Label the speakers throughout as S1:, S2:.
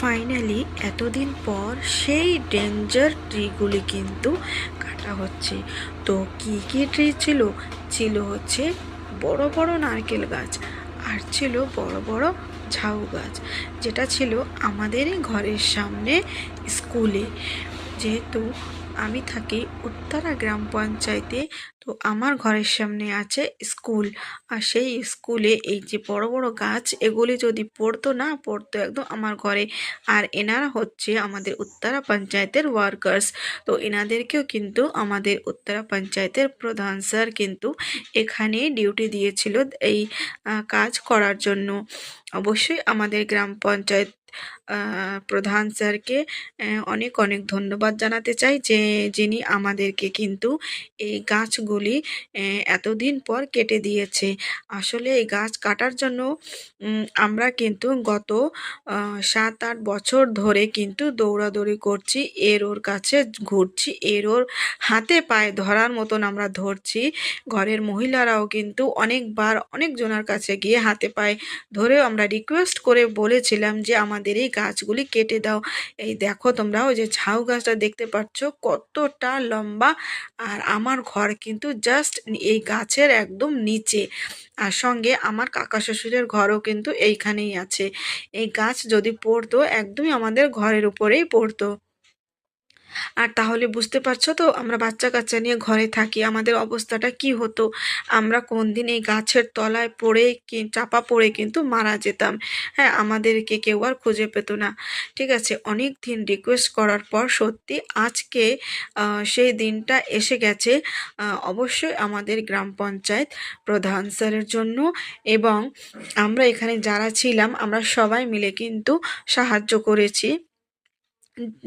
S1: Finally এতদিন পর সেই ডেঞ্জার ট্রিগুলি কিন্তু কাটা হচ্ছে। তো কি কি ট্রি ছিল? ছিল হচ্ছে বড় বড় নারকেল গাছ, আর ছিল বড় বড় ঝাউ গাছ, যেটা ছিল আমাদেরই ঘরের সামনে স্কুলে। যেহেতু আমি থাকি উত্তরা গ্রাম পঞ্চায়েতে, তো আমার ঘরের সামনে আছে স্কুল। আর সেই স্কুলে এই যে বড় বড় গাছ, এগুলি যদি পড়তো না, পড়তো একদম আমার ঘরে। আর এনারা হচ্ছে আমাদের উত্তরা পঞ্চায়েতের ওয়ার্কার্স। তো এনাদেরকেও কিন্তু আমাদের উত্তরা পঞ্চায়েতের প্রধান স্যার কিন্তু এখানে ডিউটি দিয়েছিল এই কাজ করার জন্য। অবশ্যই আমাদের গ্রাম পঞ্চায়েত প্রধান স্যারকে অনেক অনেক ধন্যবাদ জানাতে চাই, যে যিনি আমাদেরকে কিন্তু এই গাছগুলি এতদিন পর কেটে দিয়েছে। আসলে এই গাছ কাটার জন্য আমরা কিন্তু গত 7-8 বছর ধরে কিন্তু দৌড়াদৌড়ি করছি, এর ওর কাছে ঘুরছি, এর ওর হাতে পায়ে ধরার মতন আমরা ধরছি। ঘরের মহিলারাও কিন্তু অনেকবার অনেকজনের কাছে গিয়ে হাতে পায়ে ধরেও আমরা রিকোয়েস্ট করে বলেছিলাম যে আমাদের এই গাছগুলি কেটে দাও। এই দেখো তোমরা, ওই যে ঝাউ গাছটা দেখতে পাচ্ছ কতটা লম্বা, আর আমার ঘর কিন্তু জাস্ট এই গাছের একদম নিচে। আর সঙ্গে আমার কাকা শ্বশুরের ঘরও কিন্তু এইখানেই আছে। এই গাছ যদি পড়তো একদমই আমাদের ঘরের উপরেই পড়তো। আর তাহলে বুঝতে পারছো তো, আমরা বাচ্চা কাচ্চা নিয়ে ঘরে থাকি, আমাদের অবস্থাটা কি হতো। আমরা কোন দিন এই গাছের তলায় পড়ে কি চাপা পড়ে কিন্তু মারা যেতাম। হ্যাঁ, আমাদেরকে কেউ আর খুঁজে পেত না। ঠিক আছে, অনেক দিন রিকোয়েস্ট করার পর সত্যি আজকে সেই দিনটা এসে গেছে। অবশ্যই আমাদের গ্রাম পঞ্চায়েত প্রধান স্যারের জন্য, এবং আমরা এখানে যারা ছিলাম আমরা সবাই মিলে কিন্তু সাহায্য করেছি।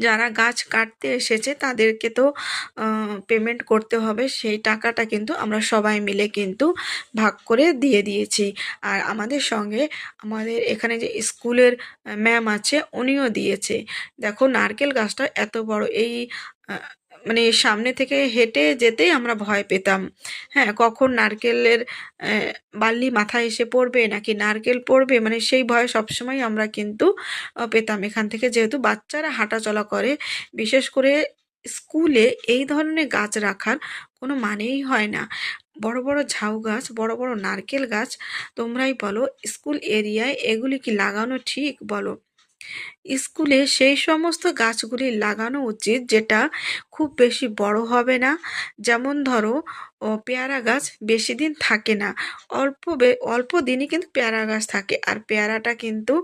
S1: যারা গাছ কাটতে এসেছে তাদেরকে তো পেমেন্ট করতে হবে, সেই টাকাটা কিন্তু আমরা সবাই মিলে কিন্তু ভাগ করে দিয়ে দিয়েছি। আর আমাদের সঙ্গে আমাদের এখানে যে স্কুলের ম্যাম আছে উনিও দিয়েছে। দেখো নারকেল গাছটা এত বড়, এই আহ, মানে সামনে থেকে হেঁটে যেতেই আমরা ভয় পেতাম। হ্যাঁ, কখন নারকেলের আহ, বালি মাথায় এসে পড়বে নাকি নারকেল পড়বে, মানে সেই ভয় সবসময় আমরা কিন্তু পেতাম এখান থেকে, যেহেতু বাচ্চারা হাঁটাচলা করে। বিশেষ করে স্কুলে এই ধরনের গাছ রাখার কোনো মানেই হয় না। বড় বড় ঝাউ গাছ, বড় বড় নারকেল গাছ, তোমরাই বলো স্কুল এরিয়ায় এগুলি কি লাগানো ঠিক বলো? স্কুলে সেই সমস্ত গাছগুলি লাগানো উচিত যেটা খুব বেশি বড় হবে না। যেমন ধরো পেয়ারা গাছ বেশি দিন থাকে না, অল্প অল্প দিনই কিন্তু পেয়ারা গাছ থাকে, আর পেয়ারাটা কিন্তু